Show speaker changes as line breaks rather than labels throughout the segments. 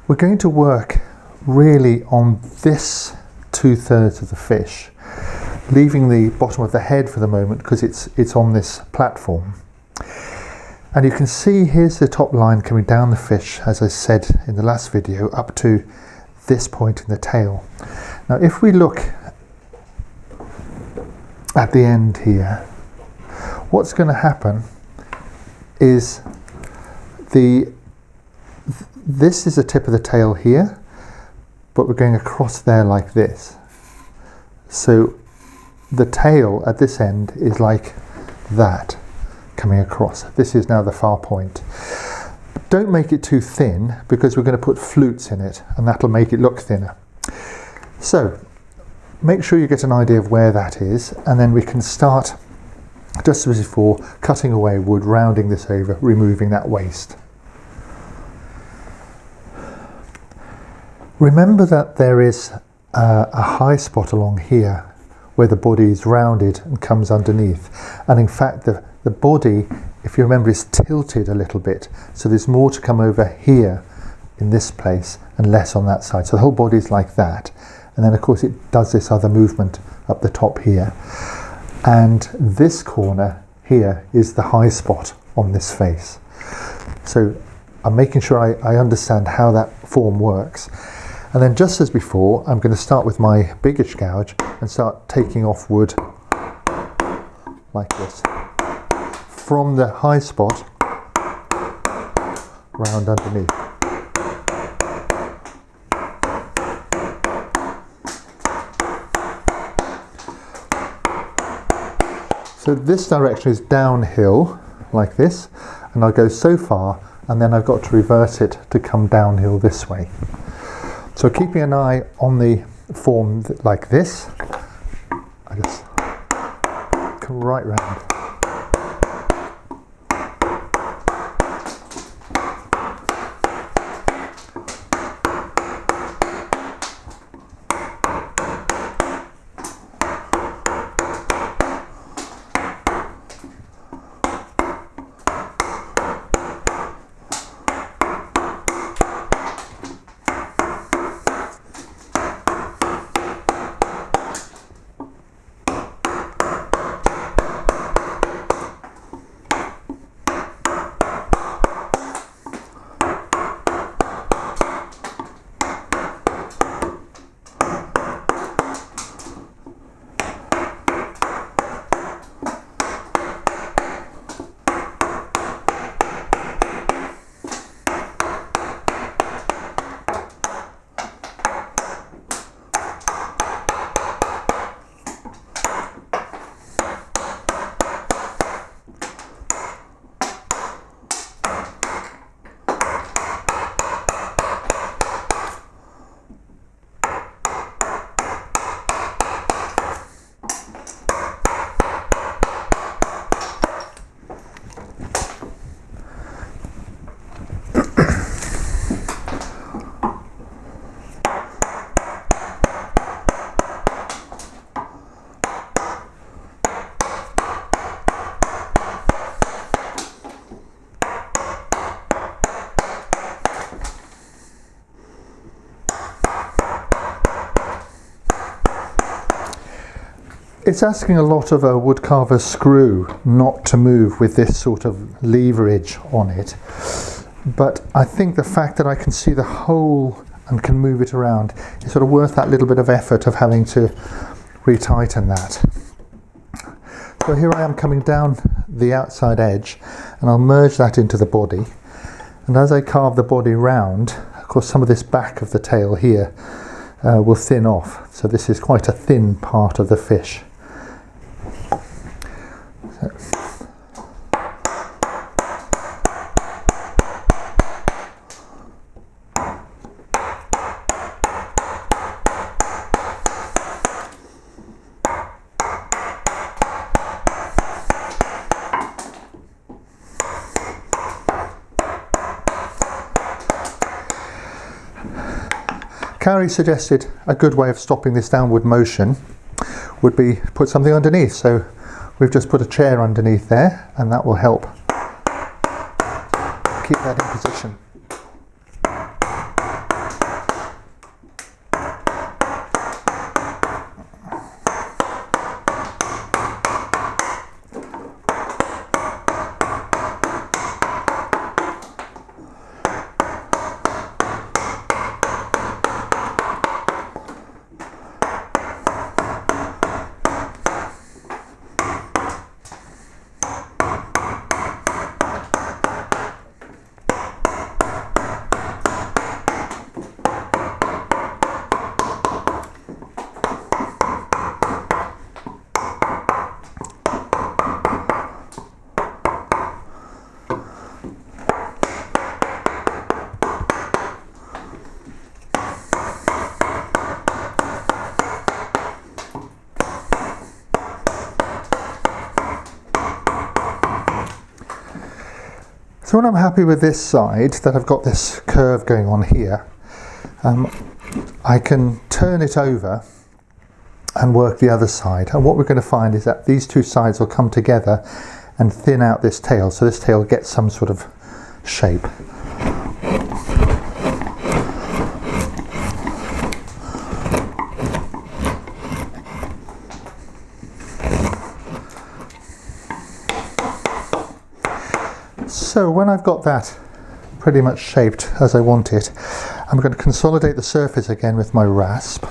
We're going to work really on this 2/3 of the fish, leaving the bottom of the head for the moment because it's on this platform. And you can see here's the top line coming down the fish, as I said in the last video, up to this point in the tail. Now if we look at the end here, what's going to happen is this is the tip of the tail here, but we're going across there like this. So the tail at this end is like that, coming across. This is now the far point. Don't make it too thin because we're going to put flutes in it and that'll make it look thinner. So make sure you get an idea of where that is, and then we can start just as before, cutting away wood, rounding this over, removing that waste. Remember that there is a high spot along here where the body is rounded and comes underneath, and in fact the body, if you remember, is tilted a little bit, so there's more to come over here in this place and less on that side. So the whole body is like that, and then of course it does this other movement up the top here, and this corner here is the high spot on this face. So I'm making sure I understand how that form works. And then just as before, I'm going to start with my biggish gouge and start taking off wood like this from the high spot round underneath. So this direction is downhill like this, and I'll go so far and then I've got to reverse it to come downhill this way. So keeping an eye on the form like this, I just come right round. It's asking a lot of a woodcarver's screw not to move with this sort of leverage on it, but I think the fact that I can see the hole and can move it around is sort of worth that little bit of effort of having to retighten that. So here I am coming down the outside edge, and I'll merge that into the body, and as I carve the body round, of course some of this back of the tail here will thin off, so this is quite a thin part of the fish. Carrie suggested a good way of stopping this downward motion would be put something underneath. So we've just put a chair underneath there, and that will help keep that in position. So when I'm happy with this side, that I've got this curve going on here, I can turn it over and work the other side. And what we're going to find is that these two sides will come together and thin out this tail, so this tail gets some sort of shape. So when I've got that pretty much shaped as I want it, I'm going to consolidate the surface again with my rasp.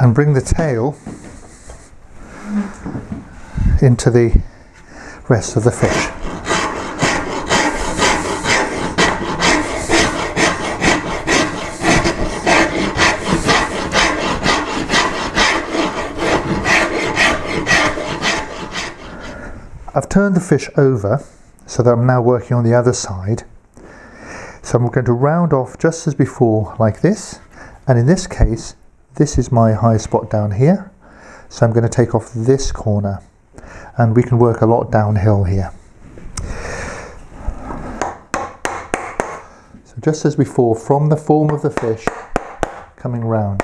And bring the tail into the rest of the fish. I've turned the fish over so that I'm now working on the other side. So I'm going to round off just as before like this, and in this case this is my high spot down here, so I'm going to take off this corner, and we can work a lot downhill here. So just as before, from the form of the fish coming round.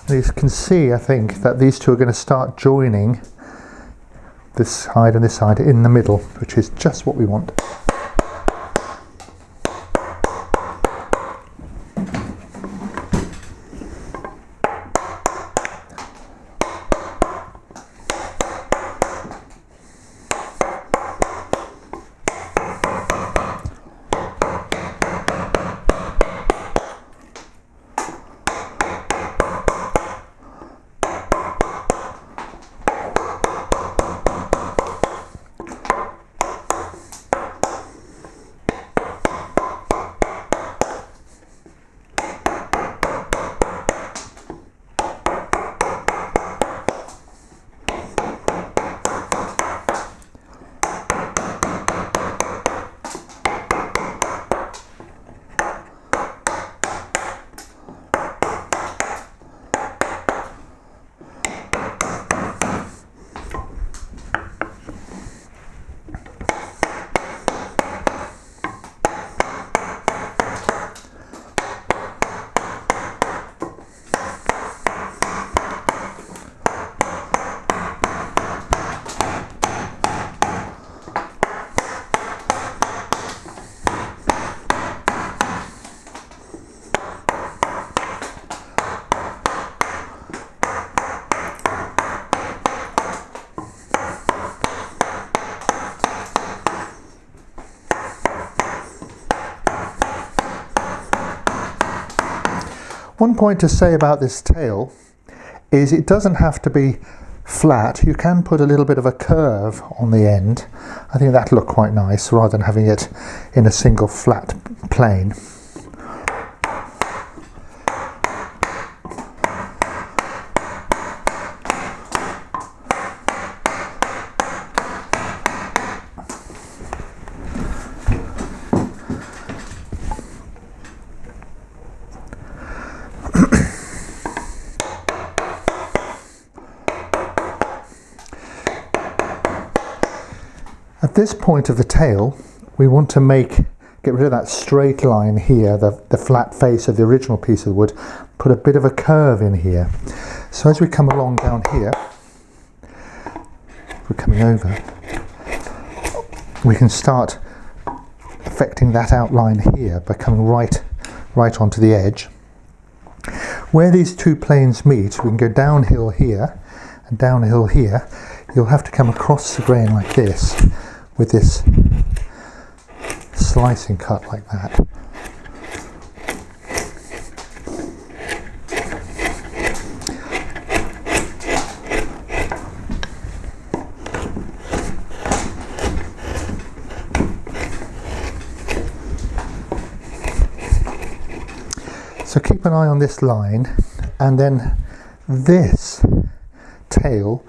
You can see, I think, that these two are going to start joining this side and this side in the middle, which is just what we want. One point to say about this tail is it doesn't have to be flat. You can put a little bit of a curve on the end. I think that'll look quite nice rather than having it in a single flat plane. At this point of the tail, we want to get rid of that straight line here, the flat face of the original piece of the wood, put a bit of a curve in here. So as we come along down here, we're coming over, we can start affecting that outline here by coming right onto the edge. Where these two planes meet, we can go downhill here and downhill here. You'll have to come across the grain like this, with this slicing cut like that. So keep an eye on this line, and then this tail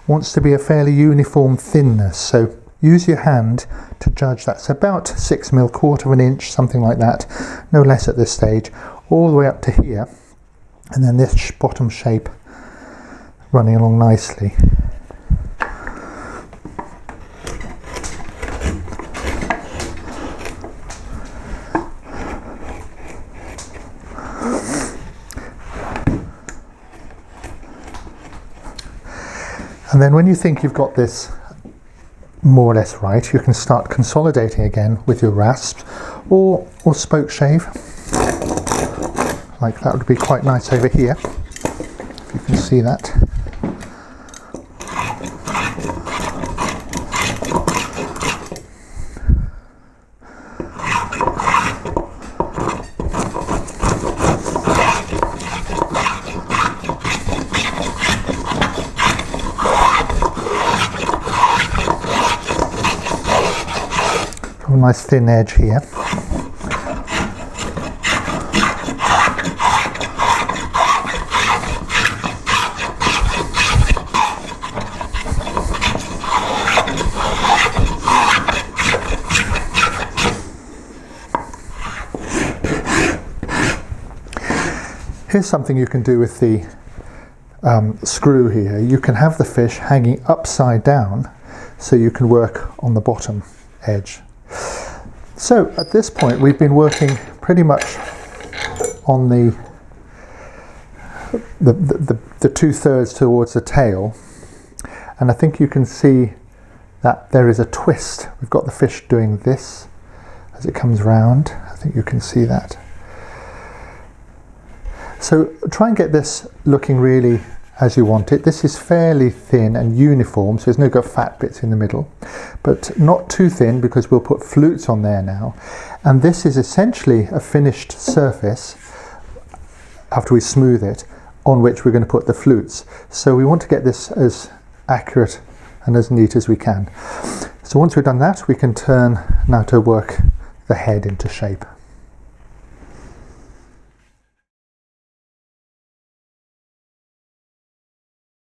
wants to be a fairly uniform thinness, so use your hand to judge. That's about 6 mil, quarter of an inch, something like that, no less at this stage, all the way up to here, and then this bottom shape running along nicely. And then when you think you've got this more or less right, you can start consolidating again with your rasps or spoke shave. Like that would be quite nice over here, if you can see that. A nice thin edge here. Here's something you can do with the screw here. You can have the fish hanging upside down so you can work on the bottom edge. So at this point we've been working pretty much on the 2/3 towards the tail, and I think you can see that there is a twist. We've got the fish doing this as it comes round. I think you can see that. So try and get this looking really as you want it. This is fairly thin and uniform, so there's no fat bits in the middle, but not too thin because we'll put flutes on there now. And this is essentially a finished surface after we smooth it, on which we're going to put the flutes. So we want to get this as accurate and as neat as we can. So once we've done that, we can turn now to work the head into shape.